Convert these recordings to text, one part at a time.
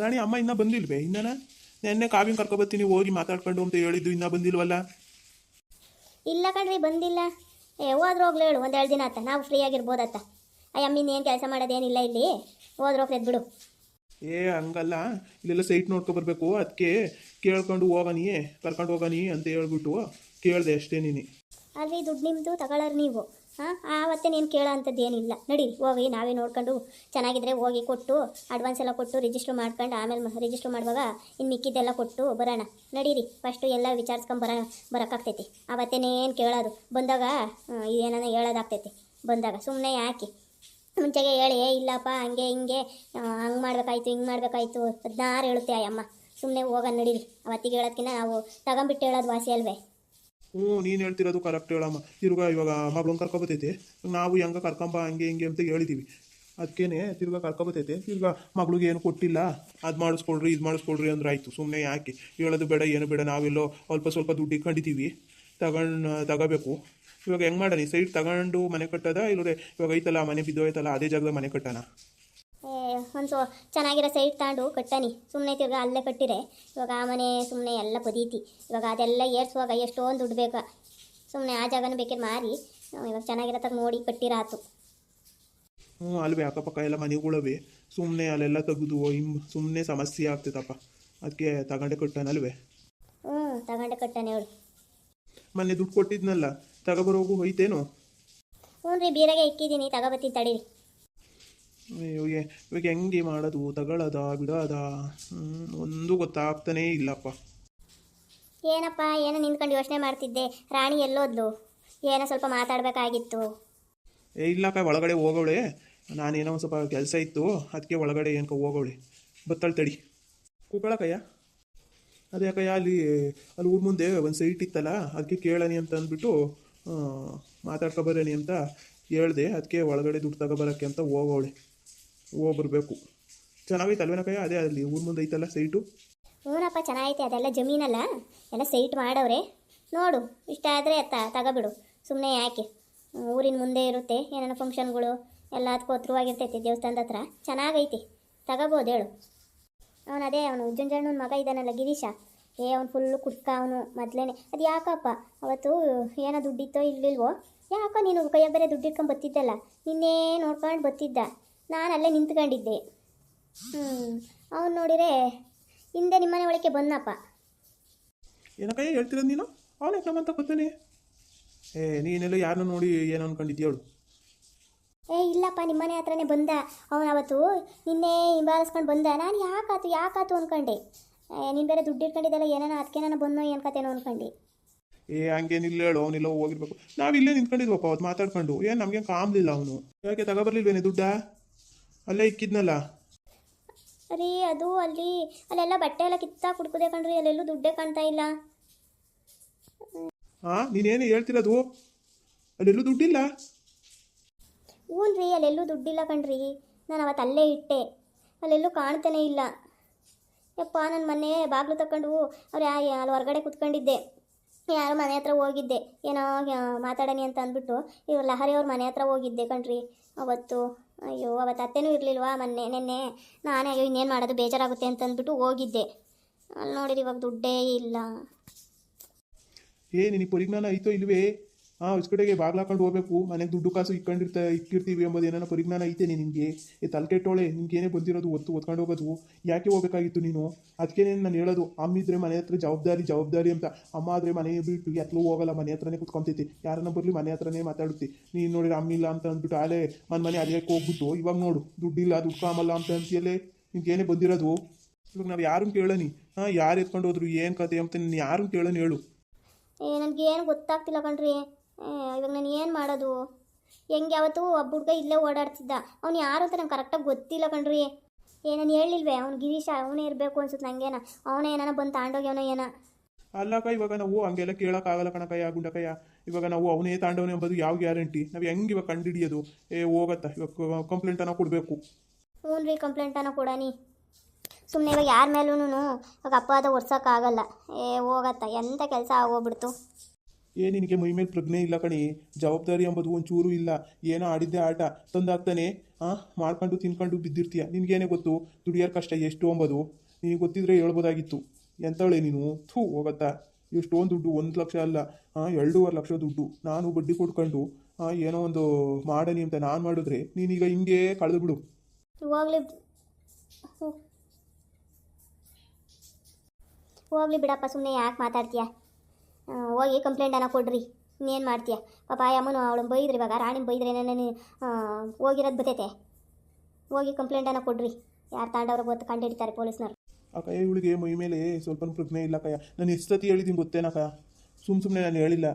ರಾಣಿ ಅಮ್ಮ ಇನ್ನೂ ಬಂದಿಲ್ವೇ ಇನ್ನನ ನೆನ್ನೆ ಕಾವ್ಯನ ಕರ್ಕೊಬತ್ತೀನಿ ಹೋಗಿ ಮಾತಾಡ್ಕೊಂಡು ಅಂತ ಹೇಳಿದ್ದು ಇನ್ನೂ ಬಂದಿಲ್ವಲ್ಲ. ಇಲ್ಲ ಕಣ್ರಿ ಬಂದಿಲ್ಲ. ಹೋದ್ರೆ ಹೋಗ್ಲಿ ಹೇಳು, ಒಂದು 2 ದಿನ ಆತ ನಾವು ಫ್ರೀ ಆಗಿರ್ಬೋದತ್ತ. ಅಮ್ಮನ ಏನು ಕೆಲಸ ಮಾಡೋದೇನಿಲ್ಲ ಇಲ್ಲಿ, ಹೋದ್ರೆ ಹೋಗ್ತೈತೆ ಬಿಡು. ಹಂಗಲ್ಲ, ಇಲ್ಲೆಲ್ಲ ಸೈಟ್ ನೋಡ್ಕೊಬರ್ಬೇಕು, ಅದಕ್ಕೆ ಕೇಳ್ಕೊಂಡು ಹೋಗನಿ ಕರ್ಕೊಂಡು ಹೋಗನಿ ಅಂತ ಹೇಳ್ಬಿಟ್ಟು ಕೇಳಿದೆ ಅಷ್ಟೇ ನೀನು. ಅಲ್ಲಿ ದುಡ್ಡು ನಿಮ್ಮದು ತಗೊಳ್ಳೋರು ನೀವು. ಆವತ್ತೇ ನೀನು ಕೇಳೋ ಅಂಥದ್ದು ಏನಿಲ್ಲ. ನಡಿ ಹೋಗಿ ನಾವೇ ನೋಡ್ಕೊಂಡು ಚೆನ್ನಾಗಿದ್ರೆ ಹೋಗಿ ಕೊಟ್ಟು ಅಡ್ವಾನ್ಸ್ ಎಲ್ಲ ಕೊಟ್ಟು ರಿಜಿಸ್ಟ್ರ್ ಮಾಡ್ಕೊಂಡು ಆಮೇಲೆ ರಿಜಿಸ್ಟ್ರ್ ಮಾಡುವಾಗ ಇನ್ನು ಮಿಕ್ಕಿದ್ದೆಲ್ಲ ಕೊಟ್ಟು ಬರೋಣ. ನಡೀರಿ, ಫಸ್ಟು ಎಲ್ಲ ವಿಚಾರಿಸ್ಕೊಂಡು ಬರೋಕ್ಕಾಗ್ತೈತಿ. ಆವತ್ತೇನೇನು ಕೇಳೋದು ಬಂದಾಗ ಏನೋ ಹೇಳೋದಾಗ್ತೈತಿ. ಬಂದಾಗ ಸುಮ್ಮನೆ ಯಾಕೆ ಮುಂಚೆಗೆ ಹೇಳಿ ಇಲ್ಲಪ್ಪ ಹಂಗೆ ಹಿಂಗೆ ಹಂಗೆ ಮಾಡಬೇಕಾಯ್ತು ಹಿಂಗೆ ಮಾಡಬೇಕಾಯ್ತು 16 ಹೇಳುತ್ತೆ ಅಮ್ಮ. ಸುಮ್ಮನೆ ಹೋಗೋಣ ನಡೀರಿ. ಅವತ್ತಿಗೆ ಹೇಳೋದಕ್ಕಿಂತ ನಾವು ತಗೊಂಬಿಟ್ಟು ಹೇಳೋದು ವಾಸಿ ಅಲ್ವೇ. ನೀನು ಹೇಳ್ತಿರೋದು ಕರೆಕ್ಟ್ ಹೇಳಮ್ಮ. ತಿರ್ಗಾ ಇವಾಗ ಮಗಳನ್ನ ಕರ್ಕೊಬತ್ತೈತೆ, ನಾವು ಹೆಂಗೆ ಕರ್ಕೊಂಬ ಹಂಗೆ ಹಿಂಗೆ ಅಂತ ಹೇಳಿದ್ದೀವಿ. ಅದಕ್ಕೇನೆ ತಿರ್ಗಾ ಕರ್ಕೊಬತ್ತೈತೆ. ತಿರ್ಗಾ ಮಗಳಿಗೆ ಏನು ಕೊಟ್ಟಿಲ್ಲ, ಅದು ಮಾಡಿಸ್ಕೊಳ್ರಿ ಇದು ಮಾಡಿಸ್ಕೊಳ್ರಿ ಅಂದ್ರೆ ಆಯಿತು. ಸುಮ್ಮನೆ ಯಾಕೆ ಹೇಳೋದು ಬೇಡ ಏನು ಬೇಡ. ನಾವೆಲ್ಲೋ ಸ್ವಲ್ಪ ದುಡ್ಡು ಇಟ್ಕೊಂಡಿದ್ದೀವಿ, ತಗೋಬೇಕು. ಇವಾಗ ಹೆಂಗೆ ಮಾಡೋಣ? ಈ ಸೈಟ್ ತಗೊಂಡು ಮನೆ ಕಟ್ಟೋದ ಇಲ್ಲದೆ ಇವಾಗ ಐತಲ್ಲ ಮನೆ ಬಿದ್ದೋಯ್ತಲ್ಲ ಅದೇ ಜಾಗದಾಗ ಮನೆ ಕಟ್ಟೋಣ? ಒಂದು ಚೆನ್ನಾಗಿರೋ ಸೈಟ್ ತಗೊಂಡು ಕಟ್ಟನಿ. ಸುಮ್ಮನೆ ತಿರ್ಗಾ ಅಲ್ಲೇ ಕಟ್ಟಿರೆ ಇವಾಗ ಆ ಮನೆ ಸುಮ್ಮನೆ ಎಲ್ಲ ಪದೀತಿ. ಇವಾಗ ಅದೆಲ್ಲ ಏರ್ಸುವಾಗ ಎಷ್ಟೊಂದು ದುಡ್ಡು ಬೇಕಾ. ಸುಮ್ಮನೆ ಆ ಜಾಗನೂ ಬೇಕಾದ್ರೆ ಮಾರಿ ಇವಾಗ ಚೆನ್ನಾಗಿರತ್ತಾಗ ನೋಡಿ ಕಟ್ಟಿರಾತು. ಅಲ್ವೇ ಅಕ್ಕಪಕ್ಕ ಎಲ್ಲ ಮನೆಗಳವೆ, ಸುಮ್ಮನೆ ಅಲ್ಲೆಲ್ಲ ತೆಗೆದು ಸುಮ್ಮನೆ ಸಮಸ್ಯೆ ಆಗ್ತೈತಪ್ಪ. ಅದಕ್ಕೆ ತಗೊಂಡೆ ಕಟ್ಟನಲ್ವೇ? ತಗೊಂಡೆ ಕಟ್ಟನೆ ಹೇಳು. ಮೊನ್ನೆ ದುಡ್ಡು ಕೊಟ್ಟಿದ್ನಲ್ಲ ತಗೊಬರೋಗು ಹೋಯ್ತೇನು? ಹ್ಞೂ ರೀ, ಬೀರಾಗೆ ಇಕ್ಕಿದ್ದೀನಿ, ತಗೋಬತ್ತೀನಿ ತಡೀರಿ. ಇವಾಗ ಹೆಂಗೆ ಮಾಡೋದು? ತಗೊಳ್ಳೋದ ಬಿಡೋದ ಒಂದು ಗೊತ್ತಾಗ್ತಾನೇ ಇಲ್ಲಪ್ಪ. ಏನಪ್ಪ ಏನೋ ನಿಂತ್ಕೊಂಡು ಯೋಚನೆ ಮಾಡ್ತಿದ್ದೆ. ರಾಣಿ ಎಲ್ಲೋದ್ಲು? ಏನೋ ಸ್ವಲ್ಪ ಮಾತಾಡಬೇಕಾಗಿತ್ತು. ಇಲ್ಲಕ್ಕ ಒಳಗಡೆ ಹೋಗೋಳೆ. ನಾನೇನೋ ಒಂದು ಸ್ವಲ್ಪ ಕೆಲಸ ಇತ್ತು, ಅದಕ್ಕೆ ಒಳಗಡೆ ಏನಕ ಹೋಗೋಳೆ. ಬತ್ತಾಳೆ ತಡಿ. ಕೂಗಳಕ್ಕಯ್ಯ ಅದೇ ಅಕ್ಕಯ್ಯ, ಅಲ್ಲಿ ಊರ ಮುಂದೆ ಒಂದು ಸೈಟ್ ಇತ್ತಲ್ಲ, ಅದಕ್ಕೆ ಕೇಳನಿ ಅಂತ ಅಂದ್ಬಿಟ್ಟು ಮಾತಾಡ್ಕೊಬರನಿ ಅಂತ ಹೇಳ್ದೆ. ಅದಕ್ಕೆ ಒಳಗಡೆ ದುಡ್ಡು ತಗೊಬರೋಕ್ಕೆ ಅಂತ ಹೋಗೋಳೆ. ಹೋಗ್ಬರ್ಬೇಕು. ಚೆನ್ನಾಗೈತೆ ಅಲ್ವೇನಕ್ಕಯ್ಯ? ಅದೇ ಅಲ್ಲಿ ಊರ ಮುಂದೆ ಐತಲ್ಲ ಸೈಟು. ಹ್ಞೂನಪ್ಪ ಚೆನ್ನಾಗೈತೆ. ಅದೆಲ್ಲ ಜಮೀನಲ್ಲ, ಎಲ್ಲ ಸೈಟ್ ಮಾಡವ್ರೆ. ನೋಡು ಇಷ್ಟ ಆದರೆ ತಗೋಬಿಡು. ಸುಮ್ಮನೆ ಯಾಕೆ, ಊರಿನ ಮುಂದೆ ಇರುತ್ತೆ, ಏನೇನೋ ಫಂಕ್ಷನ್ಗಳು ಎಲ್ಲ ಅದಕ್ಕೂ ಹತ್ರವಾಗಿರ್ತೈತಿ ದೇವಸ್ಥಾನದ ಹತ್ರ. ಚೆನ್ನಾಗೈತಿ, ತಗೋಬೋದು ಹೇಳು. ಅವನು ಉಜ್ಜಂಜಣ್ಣನ ಮಗ ಇದ್ದಾನಲ್ಲ ಗಿರೀಶ, ಅವ್ನು ಫುಲ್ಲು ಕುಡ್ಕ. ಅವನು ಮೊದಲೇನೆ ಅದು ಯಾಕಪ್ಪ ಅವತ್ತು ಏನೋ ದುಡ್ಡಿತ್ತೋ ಇಲ್ವಿಲ್ವೋ, ಯಾಕೋ ನೀನು ಕೈಯ ಬೇರೆ ದುಡ್ಡು ಇಟ್ಕೊಂಡು ಬತ್ತಿದ್ದಲ್ಲ, ನಿನ್ನೇ ನೋಡ್ಕೊಂಡು ಬತ್ತಿದ್ದ. ನಾನು ಅಲ್ಲೇ ನಿಂತ್ಕೊಂಡಿದ್ದೆ. ಅವ್ನು ನೋಡಿರೆ ಹಿಂದೆ ನಿಮ್ಮನೆ ಒಳಗೆ ಬಂದಪ್ಪ. ಏನಕ್ಕಯ್ಯ ಹೇಳ್ತಿರೋದು ನೀನು? ಅವನೇ ನಮ್ಮಂತ ಗೊತ್ತಾನೆ. ನೀನೆಲ್ಲ ಯಾರನ್ನ ನೋಡಿ ಏನು ಅನ್ಕೊಂಡಿದ್ಯೇಳು? ಇಲ್ಲಪ್ಪ, ನಿಮ್ಮನೆ ಹತ್ರನೇ ಬಂದ ಅವನು ಅವತ್ತು. ನಿನ್ನೆ ಹಿಂಬಾಲಿಸ್ಕೊಂಡು ಬಂದ. ನಾನು ಯಾಕಾತು ಅಂದ್ಕೊಂಡೆ. ನೀನು ಬೇರೆ ದುಡ್ಡು ಇಟ್ಕೊಂಡಿದ್ದಲ್ಲ, ಏನಾನ ಅದಕ್ಕೆ ನಾನು ಬಂದೋ ಏನು ಕತೆನೋ ಅಂದ್ಕೊಂಡು. ಹಂಗೇನಿಲ್ಲ ಹೇಳು, ಅವನಿಲ್ಲ ಹೋಗಿರ್ಬೇಕು. ನಾವು ಇಲ್ಲೇ ನಿಂತ್ಕೊಂಡಿದ್ವಪ್ಪ ಅವತ್ತು ಮಾತಾಡ್ಕೊಂಡು. ಏನು ನಮಗೆ ಕಾಮ್ಲಿಲ್ಲ ಅವನು. ಯಾಕೆ ತಗೊಬರ್ಲಿಲ್ವೇನೆ ದುಡ್ಡ? ಅಲ್ಲೇ ಇಕ್ಕಿದ್ನಲ್ಲ ರೀ. ಅದು ಅಲ್ಲೆಲ್ಲ ಬಟ್ಟೆ ಎಲ್ಲ ಕಿತ್ತಾ ಕುಡ್ಕುದೆ ಕಣ್ರಿ, ಅಲ್ಲೆಲ್ಲೂ ದುಡ್ಡೇ ಕಾಣ್ತಾ ಇಲ್ಲ. ನೀನೇನು ಹೇಳ್ತಿರೋದು? ಅಲ್ಲೆಲ್ಲೂ ದುಡ್ಡಿಲ್ಲ? ಹ್ಞೂ ರೀ, ಅಲ್ಲೆಲ್ಲೂ ದುಡ್ಡಿಲ್ಲ ಕಣ್ರಿ. ನಾನು ಅವತ್ತು ಅಲ್ಲೇ ಇಟ್ಟೆ, ಅಲ್ಲೆಲ್ಲೂ ಕಾಣ್ತಾನೆ ಇಲ್ಲ. ಯಪ್ಪ, ನನ್ನ ಮನೆ ಬಾಗಿಲು ತಗೊಂಡು ಅಲ್ಲಿ ಹೊರಗಡೆ ಕುತ್ಕೊಂಡಿದ್ದೆ. ಯಾರೋ ಮನೆ ಹತ್ರ ಹೋಗಿದ್ದೆ, ಏನೋ ಮಾತಾಡೋಣ ಅಂತ ಅಂದ್ಬಿಟ್ಟು ಇವ್ರು ಲಹರಿ ಅವ್ರ ಮನೆ ಹತ್ರ ಹೋಗಿದ್ದೆ ಕಣ್ರಿ ಅವತ್ತು. ಅಯ್ಯೋ, ಅವತ್ತು ಅತ್ತೆನೂ ಇರಲಿಲ್ವಾ ನೆನ್ನೆ. ನಾನೇ ಅಯ್ಯೋ ಇನ್ನೇನು ಮಾಡೋದು ಬೇಜಾರಾಗುತ್ತೆ ಅಂತ ಅಂದ್ಬಿಟ್ಟು ಹೋಗಿದ್ದೆ. ಅಲ್ಲಿ ನೋಡಿರಿ ಇವಾಗ ದುಡ್ಡೇ ಇಲ್ಲ. ನಿನಗೆ ಪರಿಜ್ಞಾನ ಐತೋ ಇಲ್ವೇ? ಇಸ್ಕಡೆಗೆ ಬಾಗ್ಲು ಹಾಕೊಂಡು ಹೋಗ್ಬೇಕು, ಮನೆಗೆ ದುಡ್ಡು ಕಾಸು ಇಕ್ಕಿರ್ತೀವಿ ಎಂಬುದು ಏನಾರ ಪರಿಜ್ಞಾನ ಐತೆ ನಿನಗೆ? ತಲೆ ಕೆಟ್ಟೋಳೆ, ನಿನ್ಗೇನೇ ಬಂದಿರೋದು ಒತ್ಕೊಂಡು ಹೋಗೋದು. ಯಾಕೆ ಹೋಗ್ಬೇಕಾಗಿತ್ತು ನೀನು? ಅದಕ್ಕೇನೆ ನಾನು ಹೇಳೋದು, ಅಮ್ಮಿದ್ರೆ ಮನೆ ಹತ್ರ ಜವಾಬ್ದಾರಿ ಅಂತ. ಅಮ್ಮ ಆದರೆ ಮನೆ ಬಿಟ್ಟು ಎತ್ತಲೂ ಹೋಗಲ್ಲ, ಮನೆ ಹತ್ರನೇ ಕುತ್ಕೊಂತೈತಿ. ಯಾರನ್ನ ಬರಲಿ ಮನೆ ಹತ್ರನೇ ಮಾತಾಡುತ್ತಿ. ನೀನು ನೋಡಿದ್ರೆ ಅಮ್ಮಿಲ್ಲ ಅಂತ ಅಂದ್ಬಿಟ್ಟು ಆಲೇ ಮನೆ ಅಲಿಯಕ್ಕೆ ಹೋಗ್ಬಿಟ್ಟು ಇವಾಗ ನೋಡು ದುಡ್ಡಿಲ್ಲ, ದುಡ್ಡು ಕಾಮಲ್ಲ ಅಂತ ಅಂತೀಯಲ್ಲೇ. ನಿನ್ಗೇನೇ ಬಂದಿರೋದು? ಇವಾಗ ನಾವು ಯಾರನ್ನು ಕೇಳನಿ? ಯಾರು ಎತ್ಕೊಂಡು ಹೋದ್ರು ಏನು ಕತೆ ಅಂತ ನೀನು ಯಾರನ್ನು ಕೇಳನಿ ಹೇಳು? ನನಗೇನು ಗೊತ್ತಾಗ್ತಿಲ್ಲ ಕಣ್ರಿ. ಇವಾಗ ನಾನು ಏನು ಮಾಡೋದು? ಹೆಂಗೆ ಅವತ್ತು ಒಬ್ಬ ಹುಡುಗ ಇಲ್ಲೇ ಓಡಾಡ್ತಿದ್ದ, ಅವ್ನು ಯಾರು ಅಂತ ನಂಗೆ ಕರೆಕ್ಟಾಗಿ ಗೊತ್ತಿಲ್ಲ ಕಣ್ರಿ. ನಾನು ಹೇಳಿಲ್ವೇ ಅವ್ನು ಗಿರೀಶ, ಅವನೇ ಇರಬೇಕು ಅನ್ಸುತ್ತೆ ನನಗೇನ. ಅವನೇ ಏನಾನ ಬಂದು ತಾಂಡೋಗ್ಯವನೋ ಏನ. ಅಲ್ಲಕ್ಕ, ಇವಾಗ ನಾವು ಹಂಗೆಲ್ಲ ಕೇಳೋಕ್ಕಾಗಲ್ಲ ಕಣಕಯ್ಯ ಗುಂಡಕಯ್ಯ. ಇವಾಗ ನಾವು ಅವನೇ ತಾಂಡವನೇ ಎಂಬುದು ಯಾವ ಗ್ಯಾರಂಟಿ? ನಾವು ಹೆಂಗೆ ಇವಾಗ ಕಂಡುಹಿಡಿಯೋದು? ಹೋಗತ್ತಾ ಇವಾಗ ಕಂಪ್ಲೇಂಟನ್ನು ಕೊಡಬೇಕು. ಹ್ಞೂ ರೀ, ಕಂಪ್ಲೇಂಟನ್ನು ಕೊಡನಿ. ಸುಮ್ಮನೆ ಇವಾಗ ಯಾರ ಮೇಲೂ ಇವಾಗ ಅಪವಾದ ಹೊರ್ಸೋಕ್ಕಾಗಲ್ಲ. ಹೋಗತ್ತಾ, ಎಂಥ ಕೆಲಸ ಆಗೋಗ್ಬಿಡ್ತು. ನಿನಗೆ ಮೈ ಮೇಲೆ ಪ್ರಜ್ಞೆ ಇಲ್ಲ ಕಣಿ, ಜವಾಬ್ದಾರಿ ಎಂಬುದು ಒಂಚೂರು ಇಲ್ಲ. ಏನೋ ಆಡಿದ್ದೆ ಆಟ ತಂದಾಗ್ತಾನೆ ಮಾಡ್ಕೊಂಡು ತಿನ್ಕೊಂಡು ಬಿದ್ದಿರ್ತೀಯ. ನಿನಗೇನೇ ಗೊತ್ತು ದುಡಿಯೋರ್ ಕಷ್ಟ ಎಷ್ಟು ಅಂಬೋದು? ನಿನಗೆ ಗೊತ್ತಿದ್ರೆ ಹೇಳ್ಬೋದಾಗಿತ್ತು. ಎಂಥವಳೆ ನೀನು? ಹೋಗತ್ತಾ? ಎಷ್ಟೊಂದು ದುಡ್ಡು, 1 ಲಕ್ಷ ಅಲ್ಲ 2.5 ಲಕ್ಷ ದುಡ್ಡು ನಾನು ಬಡ್ಡಿ ಕೊಡ್ಕೊಂಡು ಏನೋ ಒಂದು ಮಾಡನಿ ಅಂತ ನಾನು ಮಾಡಿದ್ರೆ ನೀನೀಗ ಹಿಂಗೆ ಕಳೆದು ಬಿಡು. ಹೋಗ್ಲಿ ಹೋಗ್ಲಿ ಬಿಡಪ್ಪ, ಸುಮ್ಮನೆ ಯಾಕೆ ಮಾತಾಡ್ತೀಯ? ಹೋಗಿ ಕಂಪ್ಲೇಂಟನ್ನು ಕೊಡ್ರಿ. ಇನ್ನೇನು ಮಾಡ್ತೀಯ? ಪಾಪ ಅಮ್ಮನು ಅವಳನ್ನ ಬೈದ್ರಿ, ಇವಾಗ ರಾಣಿನ ಬೈದ್ರೆ ನಾನು ಹೋಗಿರೋದು ಬತ್ತೈತೆ. ಹೋಗಿ ಕಂಪ್ಲೇಂಟನ್ನು ಕೊಡ್ರಿ. ಯಾರು ತಾಂಡವ್ರು ಗೊತ್ತು ಕಂಡು ಪೊಲೀಸ್ನವ್ರು. ಅಕ್ಕಯ್ಯ ಇವಳಿಗೆ ಮೈ ಮೇಲೆ ಸ್ವಲ್ಪ ಪ್ರಜ್ಞೆ ಇಲ್ಲ ಕಯ್ಯ. ನಾನು ಎಷ್ಟು ಸತಿ ಹೇಳಿದ್ದೀನಿ ಗೊತ್ತೇನಕ್ಕ? ಸುಮ್ಮನೆ ನಾನು ಹೇಳಿಲ್ಲ.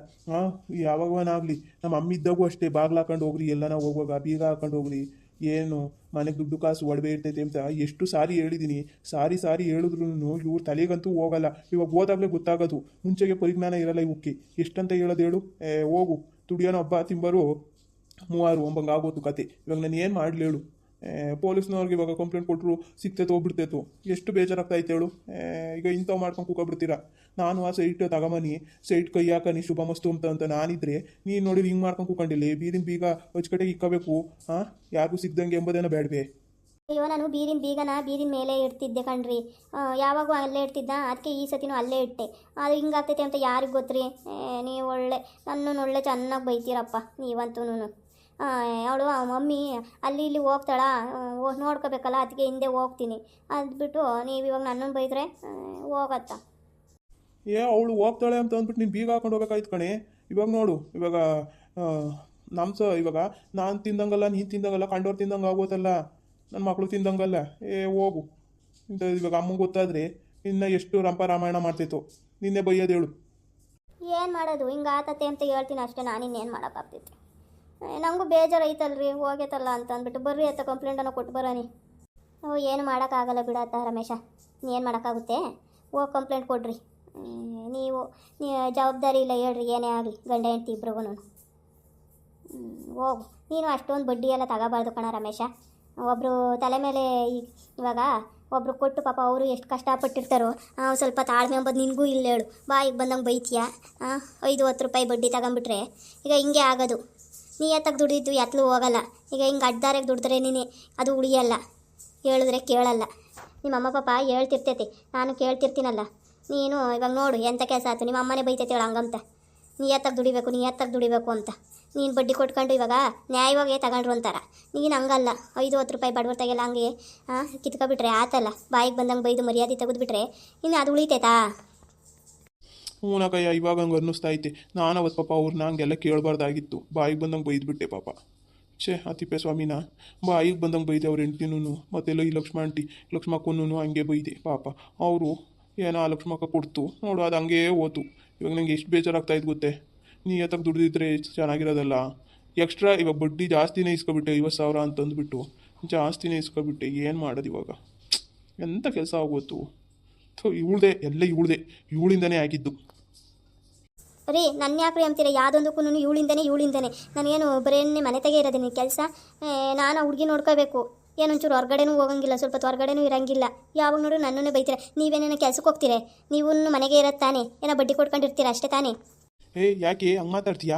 ಯಾವಾಗವನಾಗಲಿ ನಮ್ಮ ಅಮ್ಮ ಇದ್ದಾಗೂ ಅಷ್ಟೇ ಬಾಗ್ಲು ಹಾಕೊಂಡು ಹೋಗ್ರಿ, ಎಲ್ಲನ ಹೋಗುವಾಗ ಬೀಗ ಹಾಕೊಂಡು ಹೋಗ್ರಿ, ಏನು ಮನೆಗೆ ದುಡ್ಡು ಕಾಸು ಒಡವೆ ಇರ್ತೈತೆ ಅಂತ ಎಷ್ಟು ಸಾರಿ ಹೇಳಿದ್ದೀನಿ. ಸಾರಿ ಹೇಳಿದ್ರು ಇವ್ರ ತಲೆಗಂತೂ ಹೋಗಲ್ಲ. ಇವಾಗ ಹೋದಾಗಲೇ ಗೊತ್ತಾಗೋದು, ಮುಂಚೆಗೆ ಪರಿಜ್ಞಾನ ಇರಲ್ಲ ಇವಕ್ಕೆ. ಎಷ್ಟಂತ ಹೇಳೋದು ಹೇಳು? ಹೋಗು ದುಡಿಯೋನ ಹಬ್ಬ ತಿಂಬರು 3 ಒಂಬಂಗೆ ಆಗೋದು ಕತೆ. ಇವಾಗ ನಾನು ಏನು ಮಾಡಲಿ ಹೇಳು? ಪೊಲೀಸ್ನವ್ರಿಗೆ ಇವಾಗ ಕಂಪ್ಲೇಂಟ್ ಕೊಟ್ಟರು ಸಿಕ್ತೈತೆ ಹೋಗ್ಬಿಡ್ತೈತು. ಎಷ್ಟು ಬೇಜಾರಾಗ್ತಾಯಿತ್ತು ಹೇಳು? ಈಗ ಇಂಥವು ಮಾಡ್ಕೊಂಡು ಕೂಕೊಬಿಡ್ತೀರಾ. ನಾನು ಆ ಸೈಟ್ ತಗೊಂಬನಿ, ಸೈಟ್ ಕೈ ಹಾಕನಿ ಶುಭ ಮಸ್ತು ಅಂತ ನಾನಿದ್ರೆ ನೀನು ನೋಡಿ ಹಿಂಗೆ ಮಾಡ್ಕೊಂಡು ಕೂಕೊಂಡಿಲ್ಲ. ಬೀದಿನ ಬೀಗ ಹೊಚ್ಕಟ್ಟೆಗೆ ಇಕ್ಕಬೇಕು, ಯಾರಿಗೂ ಸಿಗ್ದಂಗೆ ಎಂಬುದೇನೋ ಬೇಡವೆ? ಅಯ್ಯೋ, ನಾನು ಬೀದಿನ ಮೇಲೆ ಇಡ್ತಿದ್ದೆ ಕಣ್ರಿ. ಯಾವಾಗೂ ಅಲ್ಲೇ ಇಡ್ತಿದ್ದ, ಅದಕ್ಕೆ ಈ ಸತಿನೂ ಅಲ್ಲೇ ಇಟ್ಟೆ. ಅದು ಹಿಂಗಾಗ್ತೈತೆ ಅಂತ ಯಾರಿಗೆ ಗೊತ್ತ್ರಿ? ನೀವು ನನ್ನನ್ನು ಒಳ್ಳೆ ಚೆನ್ನಾಗಿ ಬೈತೀರಪ್ಪ ನೀವಂತೂ. ಅವಳು ಮಮ್ಮಿ ಅಲ್ಲಿ ಇಲ್ಲಿ ಹೋಗ್ತಾಳ, ನೋಡ್ಕೋಬೇಕಲ್ಲ, ಅದಕ್ಕೆ ಹಿಂದೆ ಹೋಗ್ತೀನಿ ಅಂದ್ಬಿಟ್ಟು ನೀವು ಇವಾಗ ನನ್ನನ್ನು ಬೈದ್ರೆ ಹೋಗತ್ತಾ? ಅವಳು ಹೋಗ್ತಾಳೆ ಅಂತ ಅಂದ್ಬಿಟ್ಟು ನೀನು ಬೀಗ ಹಾಕೊಂಡು ಹೋಗ್ಬೇಕಾಯ್ತು ಕಣೆ. ಇವಾಗ ನೋಡು, ಇವಾಗ ಇವಾಗ ನಾನು ತಿಂದಂಗಲ್ಲ, ನೀನು ತಿಂದಂಗಲ್ಲ, ಕಂಡೋರು ತಿಂದಂಗೆ ಆಗೋತಲ್ಲ, ನನ್ನ ಮಕ್ಕಳು ತಿಂದಂಗಲ್ಲ. ಹೋಗು ಇಂಥ. ಇವಾಗ ಅಮ್ಮಂಗೆ ಗೊತ್ತಾದರೆ ಇನ್ನು ಎಷ್ಟು ರಾಮಾಯಣ ಮಾಡ್ತೈತೋ. ನಿನ್ನೆ ಬೈಯೋದು ಹೇಳು. ಏನು ಮಾಡೋದು? ಹಿಂಗೆ ಆತತೆ ಅಂತ ಹೇಳ್ತೀನಿ ಅಷ್ಟೇ, ನಾನಿನ್ನೇನು ಮಾಡೋಕ್ಕಾಗ್ತೈತಿ? ನನಗೂ ಬೇಜಾರು ಐತಲ್ರಿ, ಹೋಗೈತಲ್ಲ ಅಂತ ಅಂದ್ಬಿಟ್ಟು ಬರ್ರಿ ಅಂತ ಕಂಪ್ಲೇಂಟನ್ನು ಕೊಟ್ಟು ಬರೋನಿ. ಏನು ಮಾಡೋಕ್ಕಾಗಲ್ಲ ಬಿಡತ್ತ ರಮೇಶ, ಏನು ಮಾಡೋಕ್ಕಾಗುತ್ತೆ? ಹೋಗಿ ಕಂಪ್ಲೇಂಟ್ ಕೊಡ್ರಿ. ನೀವು ಜವಾಬ್ದಾರಿ ಇಲ್ಲ ಹೇಳ್ರಿ, ಏನೇ ಆಗಲಿ ಗಂಡ ಹೆಂಡ್ತಿ ಇಬ್ರಿಗೂ. ಹೋಗು. ನೀನು ಅಷ್ಟೊಂದು ಬಡ್ಡಿ ಎಲ್ಲ ತಗೋಬಾರ್ದು ಕಣ ರಮೇಶ. ಒಬ್ಬರು ತಲೆ ಮೇಲೆ ಇವಾಗ ಒಬ್ರು ಕೊಟ್ಟು ಪಾಪ ಅವರು ಎಷ್ಟು ಕಷ್ಟಪಟ್ಟಿರ್ತಾರೋ, ಸ್ವಲ್ಪ ತಾಳ್ಮೆ ಎಂಬುದು ನಿನಗೂ ಇಲ್ಲ ಹೇಳು. ಬಾಯಿಗೆ ಬಂದಂಗೆ ಬೈತೀಯ. 5-10 ರೂಪಾಯಿ ಬಡ್ಡಿ ತಗೊಂಬಿಟ್ರೆ ಈಗ ಹಿಂಗೆ ಆಗೋದು. ನೀ ಎತ್ತಕ್ಕೆ ದುಡಿದ್ದು ಎತ್ತಲು ಹೋಗಲ್ಲ. ಈಗ ಹಿಂಗೆ ಅಡ್ಡಾರಿಗೆ ದುಡಿದ್ರೆ ನೀನು ಅದು ಉಳಿಯಲ್ಲ, ಹೇಳಿದ್ರೆ ಕೇಳಲ್ಲ. ನಿಮ್ಮ ಅಮ್ಮ ಪಾಪ ಹೇಳ್ತಿರ್ತೈತಿ, ನಾನು ಕೇಳ್ತಿರ್ತೀನಲ್ಲ. ನೀನು ಇವಾಗ ನೋಡು ಎಂಥ ಕೆಲಸ ಆಯ್ತು. ನಿಮ್ಮ ಅಮ್ಮನೇ ಬೈತೈತಿ ಹೇಳು ಹಂಗಂತ. ನೀ ಎತ್ತಕ್ಕೆ ದುಡಿಬೇಕು ಅಂತ ನೀನು ಬಡ್ಡಿ ಕೊಟ್ಕೊಂಡು ಇವಾಗ ನ್ಯಾಯವಾಗಿ ತಗೊಂಡ್ರು ಅಂತಾರ. ನೀನು ಹಂಗಲ್ಲ, 5-10 ರೂಪಾಯಿ ಬಡವ್ರ ತೆಗೆಲ್ಲ ಹಂಗೆ ಕಿತ್ಕೊಬಿಟ್ರೆ ಆತಲ್ಲ. ಬಾಯಿಗೆ ಬಂದಂಗೆ ಬೈದು ಮರ್ಯಾದೆ ತೆಗೆದುಬಿಟ್ರೆ ಇನ್ನು ಅದು ಉಳಿತೈತಾ? ಹೂನಕಯ್ಯ, ಇವಾಗ ಹಂಗೆ ಅನ್ನಿಸ್ತಾ ಐತೆ. ನಾನು ಅವತ್ತು ಪಾಪ ಅವ್ರನ್ನ ಹಂಗೆಲ್ಲ ಕೇಳಬಾರ್ದಾಗಿತ್ತು. ಬಾಯಿಗೆ ಬಂದಂಗೆ ಬೈದ್ಬಿಟ್ಟೆ ಪಾಪ. ಆ ತಿಪ್ಪೇಸ್ವಾಮಿನ ಬಾಯಿಗೆ ಬಂದಂಗೆ ಬೈದೆ ಅವ್ರ ಹೆಂಡ್ತಿನೂ, ಮತ್ತೆಲ್ಲ ಈ ಲಕ್ಷ್ಮಕ್ಕನೂ ಹಂಗೆ ಬೈದೆ ಪಾಪ. ಅವರು ಏನೋ ಆ ಲಕ್ಷ್ಮಕ್ಕ ಕೊಡ್ತು ನೋಡು, ಅದು ಹಂಗೇ ಹೋತು. ಇವಾಗ ನಂಗೆ ಎಷ್ಟು ಬೇಜಾರಾಗ್ತಾಯಿತ್ತು ಗೊತ್ತೇ? ನೀ ಎತ್ತಕ್ಕೆ ದುಡಿದಿದ್ರೆ ಚೆನ್ನಾಗಿರೋದಲ್ಲ. ಎಕ್ಸ್ಟ್ರಾ ಇವಾಗ ಬಡ್ಡಿ ಜಾಸ್ತಿನೇ ಇಸ್ಕೊಬಿಟ್ಟೆ, 50,000 ಅಂತಂದುಬಿಟ್ಟು ಜಾಸ್ತಿನೇ ಇಸ್ಕೊಬಿಟ್ಟೆ. ಏನು ಮಾಡೋದು ಇವಾಗ? ಎಂಥ ಕೆಲಸ ಆಗೋತು? ಇವಳಿಂದನೇ ಆಗಿದ್ದು. ರೀ, ನನ್ನ ಯಾಕ್ರಿ ಅಂತೀರ? ಯಾವುದೊಂದಕ್ಕೂ ಇವಳಿಂದನೇ. ನಾನೇನು ಬರೀ ಮನೆ ತೆಗೆ ಇರೋದು ನೀನು ಕೆಲಸ. ನಾನು ಹುಡುಗಿ ನೋಡ್ಕೋಬೇಕು. ಏನೊಂಚೂರು ಹೊರಗಡೆನೂ ಹೋಗಂಗಿಲ್ಲ, ಸ್ವಲ್ಪ ಹೊರಗಡೆನೂ ಇರೋಂಗಿಲ್ಲ. ಯಾವಾಗ ನೋಡು ನನ್ನನ್ನೇ ಬೈತೀರ. ನೀವೇನೇನೋ ಕೆಲ್ಸಕ್ಕೆ ಹೋಗ್ತೀರ, ನೀವು ಮನೆಗೆ ಇರೋದು ತಾನೇ, ಏನೋ ಬಡ್ಡಿ ಕೊಡ್ಕೊಂಡಿರ್ತೀರ ಅಷ್ಟೇ ತಾನೇ. ಯಾಕೆ ಹಂಗೆ ಮಾತಾಡ್ತೀಯಾ?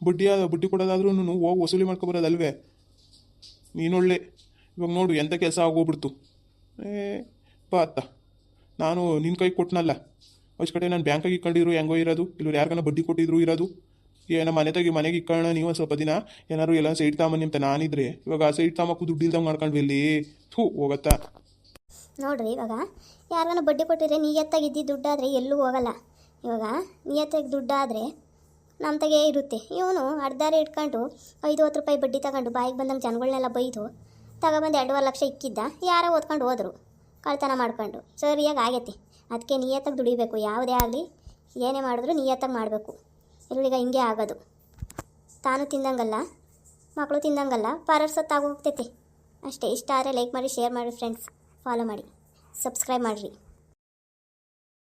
ಬಡ್ಡಿ ಕೊಡೋದಾದ್ರೂ ಹೋಗಿ ವಸೂಲಿ ಮಾಡ್ಕೊಬರೋದಲ್ವೇ? ನೀನೊಳ್ಳೆ ಇವಾಗ ನೋಡು ಎಂಥ ಕೆಲಸ ಆಗೋಗ್ಬಿಡ್ತು. ಬಾ ಅತ್ತ, ನಾನು ನಿನ್ನ ಕೈ ಕೊಟ್ಟನಲ್ಲ ಅಷ್ಟು ಕಡೆ ನಾನು ಬ್ಯಾಂಕಾಗಿ ಇಕ್ಕೊಂಡಿದ್ರು ಹೆಂಗೋ ಇರೋದು, ಇಲ್ಲವ್ರು ಯಾರಿಗಾನ ಬಡ್ಡಿ ಕೊಟ್ಟಿದ್ರು ಇರೋದು. ಏನೋ ಮನೆಗೆ ಇಕ್ಕೊಳ್ಳೋಣ ನೀವು ಒಂದು ಸ್ವಲ್ಪ ದಿನ, ಏನಾದ್ರು ಎಲ್ಲ ಸೈಟ್ ತಾಮನಿ ಅಂತ ನಾನಿದ್ರೆ ಇವಾಗ ಆ ಸೈಟ್ ತಾಮಕ್ಕೂ ದುಡ್ಡು ಇಲ್ದಂಗೆ ಮಾಡ್ಕೊಂಡ್ವಿ ಇಲ್ಲಿ. ಹೋಗತ್ತಾ? ನೋಡ್ರಿ, ಇವಾಗ ಯಾರಿಗಾನ ಬಡ್ಡಿ ಕೊಟ್ಟಿದ್ರೆ ನಿಯತ್ತಾಗಿದ್ದು ದುಡ್ಡಾದರೆ ಎಲ್ಲೂ ಹೋಗಲ್ಲ. ಇವಾಗ ನಿಯತ್ತಾಗಿ ದುಡ್ಡಾದರೆ ನಮ್ಮ ತೆಗೆ ಇರುತ್ತೆ. ಇವನು ಅರ್ಧಾರೆ ಇಟ್ಕೊಂಡು 5-10 ರೂಪಾಯಿ ಬಡ್ಡಿ ತಗೊಂಡು ಬಾಯಿಗೆ ಬಂದಂಗೆ ಜನಗಳನ್ನೆಲ್ಲ ಬೈದು ತಗೊಬಂದು 2.5 ಲಕ್ಷ ಇಕ್ಕಿದ್ದ. ಯಾರೋ ಓದ್ಕೊಂಡು ಹೋದರು ಕಳ್ತನ ಮಾಡ್ಕೊಂಡು. ಸರಿಯಾಗಿ ಆಗೈತಿ. ಅದಕ್ಕೆ ನಿಯತ್ತಾಗಿ ದುಡಿಬೇಕು. ಯಾವುದೇ ಆಗಲಿ ಏನೇ ಮಾಡಿದ್ರು ನಿಯತ್ತಾಗಿ ಮಾಡಬೇಕು. ಇಲ್ಲಿಗ ಹಿಂಗೆ ಆಗೋದು. ತಾನು ತಿಂದಂಗಲ್ಲ, ಮಕ್ಕಳು ತಿಂದಂಗಲ್ಲ, ಪರರ್ಸತ್ತಾಗೋಗ್ತೈತಿ ಅಷ್ಟೇ. ಇಷ್ಟ ಆದರೆ ಲೈಕ್ ಮಾಡಿ, ಶೇರ್ ಮಾಡಿ ಫ್ರೆಂಡ್ಸ್, ಫಾಲೋ ಮಾಡಿ, ಸಬ್ಸ್ಕ್ರೈಬ್ ಮಾಡಿರಿ.